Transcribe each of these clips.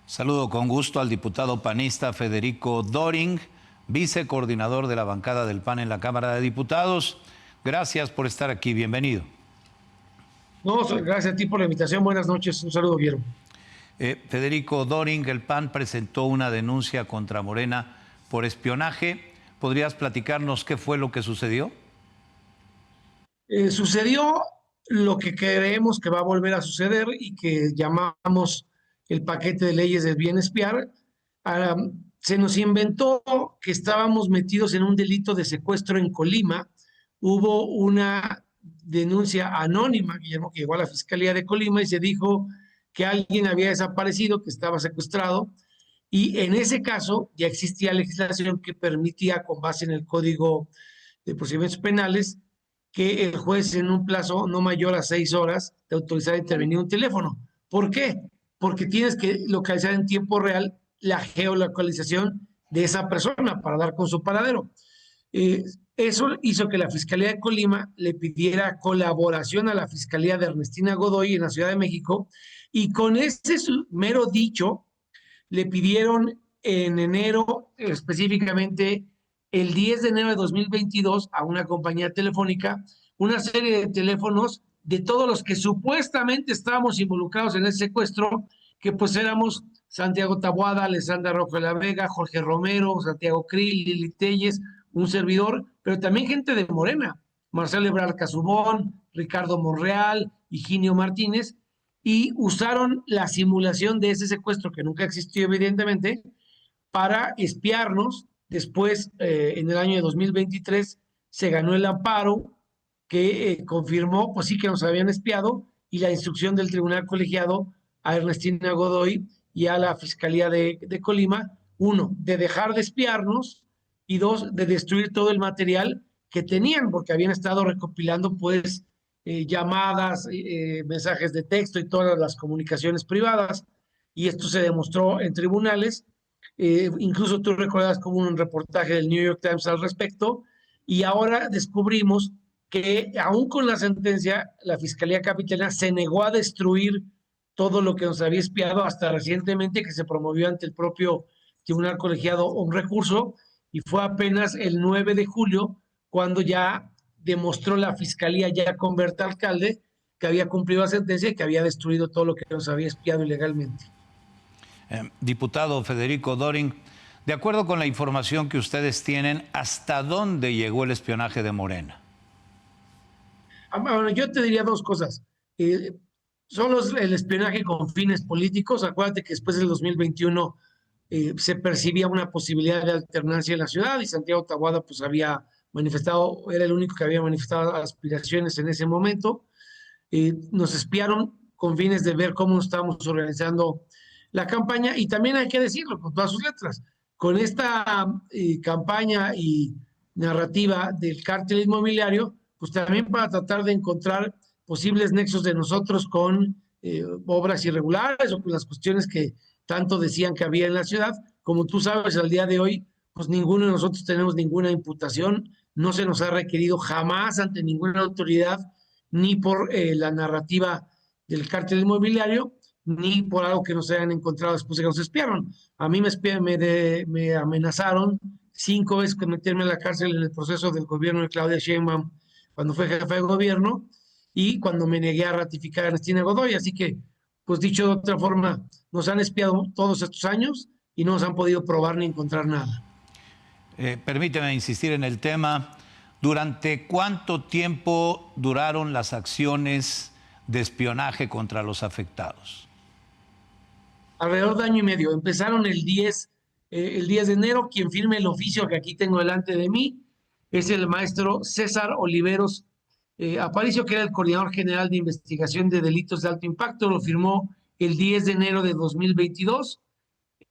Saludo con gusto al diputado panista Federico Doring, vicecoordinador de la bancada del PAN en la Cámara de Diputados. Gracias por estar aquí, bienvenido. No, gracias a ti por la invitación. Buenas noches, un saludo, Guillermo. Federico Doring, el PAN presentó una denuncia contra Morena por espionaje. ¿Podrías platicarnos qué fue lo que sucedió? Sucedió lo que creemos que va a volver a suceder y que llamamos el paquete de leyes del bien espiar. Ah, Se nos inventó que estábamos metidos en un delito de secuestro en Colima. Hubo una denuncia anónima, Guillermo, que llegó a la Fiscalía de Colima y se dijo que alguien había desaparecido, que estaba secuestrado. Y en ese caso ya existía legislación que permitía, con base en el Código de Procedimientos Penales, que el juez en un plazo no mayor a 6 horas te autorizara a intervenir un teléfono. ¿Por qué? Porque tienes que localizar en tiempo real la geolocalización de esa persona para dar con su paradero. Eh, Eso hizo que la Fiscalía de Colima le pidiera colaboración a la Fiscalía de Ernestina Godoy en la Ciudad de México, y con ese mero dicho le pidieron en enero, específicamente el 10 de enero de 2022, a una compañía telefónica, una serie de teléfonos de todos los que supuestamente estábamos involucrados en ese secuestro, que pues éramos Santiago Taboada, Alessandra Rojo de la Vega, Jorge Romero, Santiago Krill, Lili Telles, un servidor, pero también gente de Morena, Marcelo Ebrard Casubón, Ricardo Monreal, Higinio Martínez, y usaron la simulación de ese secuestro, que nunca existió evidentemente, para espiarnos. Después, en el año de 2023, se ganó el amparo que confirmó, pues sí, que nos habían espiado, y la instrucción del tribunal colegiado a Ernestina Godoy y a la Fiscalía de Colima, uno, de dejar de espiarnos, y dos, de destruir todo el material que tenían, porque habían estado recopilando, pues, llamadas, mensajes de texto y todas las comunicaciones privadas, y esto se demostró en tribunales. Incluso tú recuerdas como un reportaje del New York Times al respecto, y ahora descubrimos que aún con la sentencia, la Fiscalía Capitalina se negó a destruir todo lo que nos había espiado, hasta recientemente que se promovió ante el propio Tribunal Colegiado un recurso, y fue apenas el 9 de julio cuando ya demostró la Fiscalía, ya con Berta Alcalde, que había cumplido la sentencia y que había destruido todo lo que nos había espiado ilegalmente. Diputado Federico Doring, de acuerdo con la información que ustedes tienen, ¿hasta dónde llegó el espionaje de Morena? Bueno, yo te diría dos cosas. Eh, el espionaje con fines políticos. Acuérdate que después del 2021 se percibía una posibilidad de alternancia en la ciudad, y Santiago Taboada pues había manifestado, era el único que había manifestado aspiraciones en ese momento. Nos espiaron con fines de ver cómo estábamos organizando la campaña, y también hay que decirlo con todas sus letras, con esta campaña y narrativa del cártel inmobiliario, pues también para tratar de encontrar posibles nexos de nosotros con obras irregulares o con las cuestiones que tanto decían que había en la ciudad. Como tú sabes, al día de hoy, pues ninguno de nosotros tenemos ninguna imputación, no se nos ha requerido jamás ante ninguna autoridad, ni por la narrativa del cártel inmobiliario, ni por algo que nos hayan encontrado después de que nos espiaron. A mí me amenazaron 5 veces con meterme en la cárcel en el proceso del gobierno de Claudia Sheinbaum, cuando fue jefa de gobierno, y cuando me negué a ratificar a Ernestina Godoy. Así que, pues dicho de otra forma, nos han espiado todos estos años y no nos han podido probar ni encontrar nada. Permíteme insistir en el tema. ¿Durante cuánto tiempo duraron las acciones de espionaje contra los afectados? Alrededor de año y medio. Empezaron el 10 de enero. Quien firme el oficio que aquí tengo delante de mí es el maestro César Oliveros Aparicio, que era el coordinador general de investigación de delitos de alto impacto. Lo firmó el 10 de enero de 2022.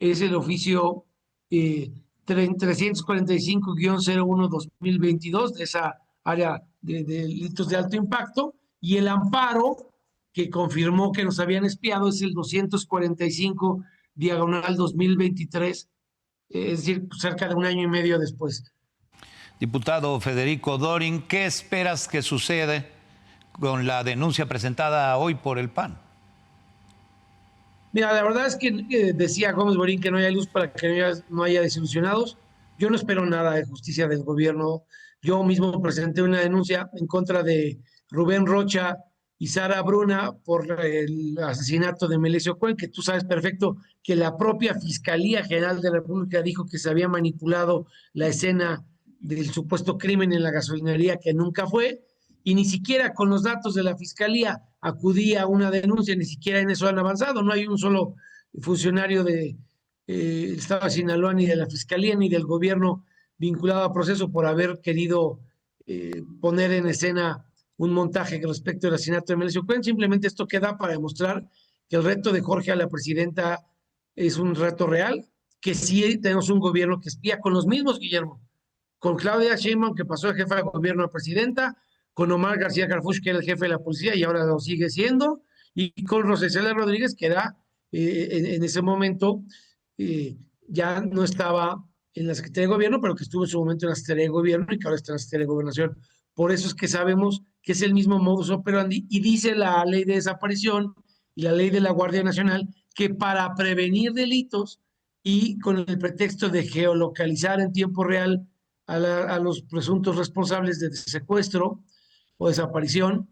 Es el oficio 345-01-2022 de esa área de delitos de alto impacto, y el amparo que confirmó que nos habían espiado es el 245/2023, es decir, cerca de un año y medio después. Diputado Federico Doring, ¿qué esperas que suceda con la denuncia presentada hoy por el PAN? Mira, la verdad es que decía Gómez Morín que no haya luz para que no haya desilusionados. Yo no espero nada de justicia del gobierno. Yo mismo presenté una denuncia en contra de Rubén Rocha y Sara Bruna por el asesinato de Melesio Cuen, que tú sabes perfecto que la propia Fiscalía General de la República dijo que se había manipulado la escena del supuesto crimen en la gasolinería, que nunca fue, y ni siquiera con los datos de la Fiscalía acudía a una denuncia, ni siquiera en eso han avanzado. No hay un solo funcionario de Estado de Sinaloa, ni de la Fiscalía, ni del gobierno vinculado a proceso por haber querido poner en escena un montaje respecto al asesinato de Melesio Cuen. Simplemente esto queda para demostrar que el reto de Jorge a la presidenta es un reto real, que sí tenemos un gobierno que espía con los mismos, Guillermo, con Claudia Sheinbaum, que pasó de jefa de gobierno a presidenta, con Omar García Harfuch, que era el jefe de la policía y ahora lo sigue siendo, y con Rosicela Rodríguez, que era en ese momento ya no estaba en la Secretaría de Gobierno, pero que estuvo en su momento en la Secretaría de Gobierno y que ahora está en la Secretaría de Gobernación. Por eso es que sabemos que es el mismo modus operandi, y dice la ley de desaparición y la ley de la Guardia Nacional que para prevenir delitos y con el pretexto de geolocalizar en tiempo real a los presuntos responsables de secuestro o desaparición,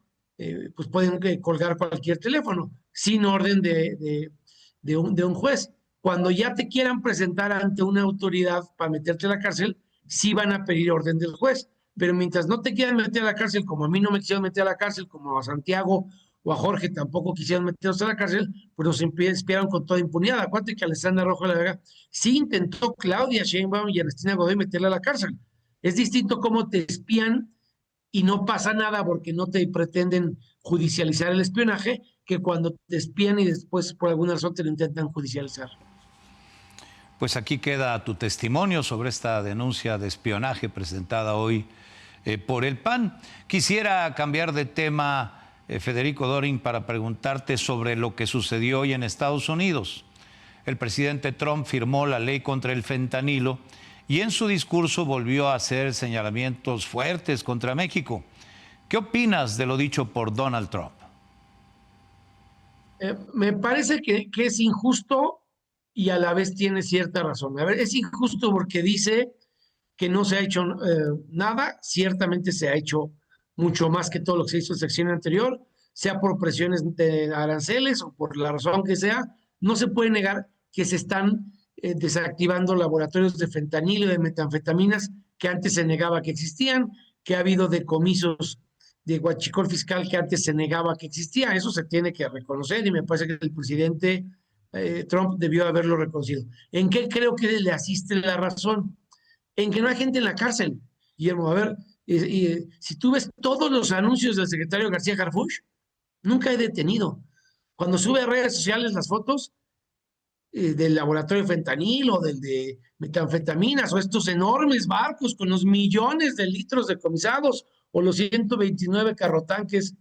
pues pueden colgar cualquier teléfono sin orden de un juez. Cuando ya te quieran presentar ante una autoridad para meterte a la cárcel, sí van a pedir orden del juez. Pero mientras no te quieran meter a la cárcel, como a mí no me quisieron meter a la cárcel, como a Santiago o a Jorge tampoco quisieron meterlos a la cárcel, pues nos espiaron con toda impunidad. Acuérdate que Alessandra Rojo de la Vega sí intentó Claudia Sheinbaum y Ernestina Godoy meterla a la cárcel. Es distinto cómo te espían y no pasa nada porque no te pretenden judicializar el espionaje, que cuando te espían y después por alguna razón te lo intentan judicializar. Pues aquí queda tu testimonio sobre esta denuncia de espionaje presentada hoy por el PAN. Quisiera cambiar de tema, Federico Dorin, para preguntarte sobre lo que sucedió hoy en Estados Unidos. El presidente Trump firmó la ley contra el fentanilo y en su discurso volvió a hacer señalamientos fuertes contra México. ¿Qué opinas de lo dicho por Donald Trump? Me parece que es injusto y a la vez tiene cierta razón. A ver, es injusto porque dice que no se ha hecho nada. Ciertamente se ha hecho mucho más que todo lo que se hizo en sección anterior, sea por presiones de aranceles o por la razón que sea. No se puede negar que se están desactivando laboratorios de fentanilo y de metanfetaminas que antes se negaba que existían, que ha habido decomisos de huachicol fiscal que antes se negaba que existía. Eso se tiene que reconocer y me parece que el presidente Trump debió haberlo reconocido. ¿En qué creo que le asiste la razón? En que no hay gente en la cárcel. Guillermo, a ver, si tú ves todos los anuncios del secretario García Harfuch, nunca he detenido. Cuando sube a redes sociales las fotos del laboratorio de fentanilo, del de metanfetaminas, o estos enormes barcos con los millones de litros decomisados, o los 129 carrotanques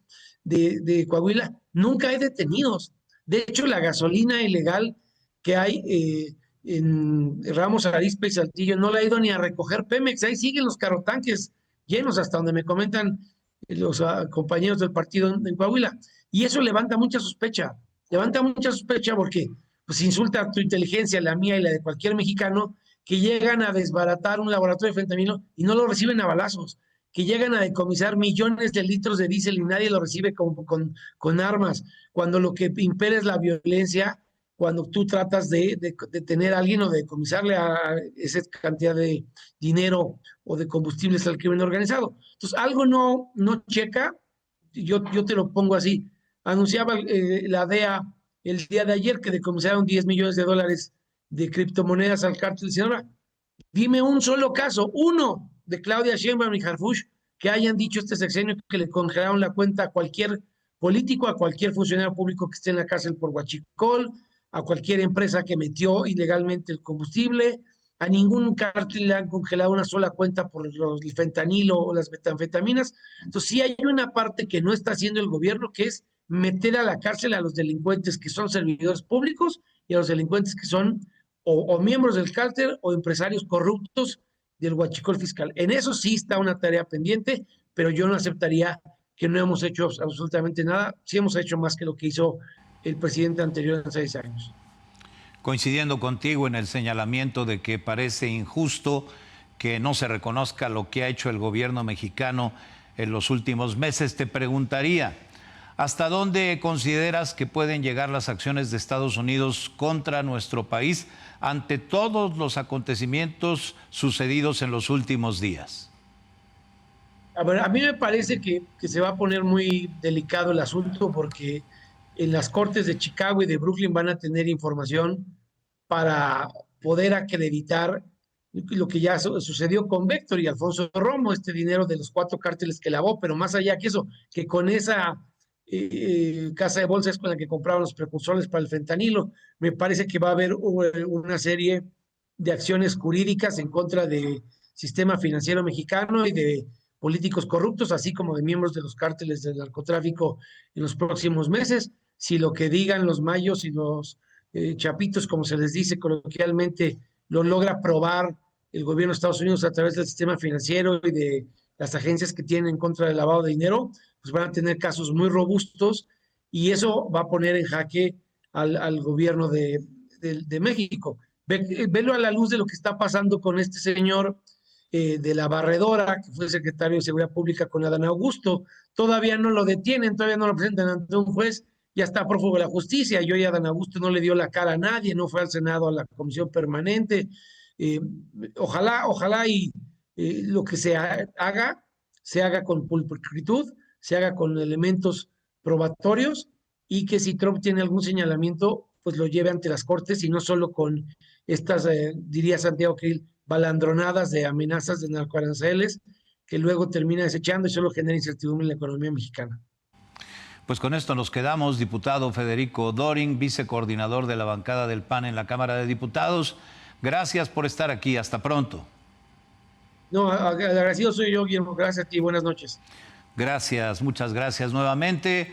de Coahuila, nunca hay detenidos. De hecho, la gasolina ilegal que hay en Ramos Arizpe y Saltillo no la ha ido ni a recoger Pemex. Ahí siguen los carrotanques llenos, hasta donde me comentan los compañeros del partido en Coahuila. Y eso levanta mucha sospecha porque pues insulta a tu inteligencia, la mía y la de cualquier mexicano, que llegan a desbaratar un laboratorio de fentanilo y no lo reciben a balazos, que llegan a decomisar millones de litros de diésel y nadie lo recibe con armas, cuando lo que impera es la violencia, cuando tú tratas de tener a alguien o de decomisarle a esa cantidad de dinero o de combustibles al crimen organizado. Entonces, algo no checa. Yo te lo pongo así. Anunciaba la DEA el día de ayer que decomisaron 10 millones de dólares de criptomonedas al cártel de Sinaloa. Dime un solo caso, uno, de Claudia Sheinbaum y Harfuch, que hayan dicho este sexenio que le congelaron la cuenta a cualquier político, a cualquier funcionario público que esté en la cárcel por huachicol, a cualquier empresa que metió ilegalmente el combustible. A ningún cártel le han congelado una sola cuenta por el fentanilo o las metanfetaminas. Entonces sí hay una parte que no está haciendo el gobierno, que es meter a la cárcel a los delincuentes que son servidores públicos y a los delincuentes que son o miembros del cártel o empresarios corruptos del huachicol fiscal. En eso sí está una tarea pendiente, pero yo no aceptaría que no hemos hecho absolutamente nada. Sí hemos hecho más que lo que hizo el presidente anterior en 6 años. coincidiendo contigo en el señalamiento de que parece injusto que no se reconozca lo que ha hecho el gobierno mexicano en los últimos meses, te preguntaría, ¿hasta dónde consideras que pueden llegar las acciones de Estados Unidos contra nuestro país ante todos los acontecimientos sucedidos en los últimos días? A ver, a mí me parece que se va a poner muy delicado el asunto porque en las cortes de Chicago y de Brooklyn van a tener información para poder acreditar lo que ya sucedió con Vector y Alfonso Romo, este dinero de los 4 cárteles que lavó, pero más allá que eso, que con esa casa de bolsas con la que compraban los precursores para el fentanilo, me parece que va a haber una serie de acciones jurídicas en contra del sistema financiero mexicano y de políticos corruptos, así como de miembros de los cárteles del narcotráfico en los próximos meses. Si lo que digan los mayos y los chapitos, como se les dice coloquialmente, lo logra probar el gobierno de Estados Unidos a través del sistema financiero y de las agencias que tienen en contra del lavado de dinero, pues van a tener casos muy robustos y eso va a poner en jaque al gobierno de México. Velo a la luz de lo que está pasando con este señor de la Barredora, que fue secretario de Seguridad Pública con Adán Augusto. Todavía no lo detienen, todavía no lo presentan ante un juez, ya está prófugo de la justicia. Y hoy Adán Augusto no le dio la cara a nadie, no fue al Senado a la comisión permanente. Ojalá y lo que se haga con pulcritud, se haga con elementos probatorios y que si Trump tiene algún señalamiento, pues lo lleve ante las cortes y no solo con estas, diría Santiago Krill, balandronadas de amenazas de narcoaranceles que luego termina desechando y solo genera incertidumbre en la economía mexicana. Pues con esto nos quedamos, diputado Federico Doring, vicecoordinador de la bancada del PAN en la Cámara de Diputados. Gracias por estar aquí. Hasta pronto. No, agradecido soy yo, Guillermo. Gracias a ti. Buenas noches. Gracias, muchas gracias nuevamente.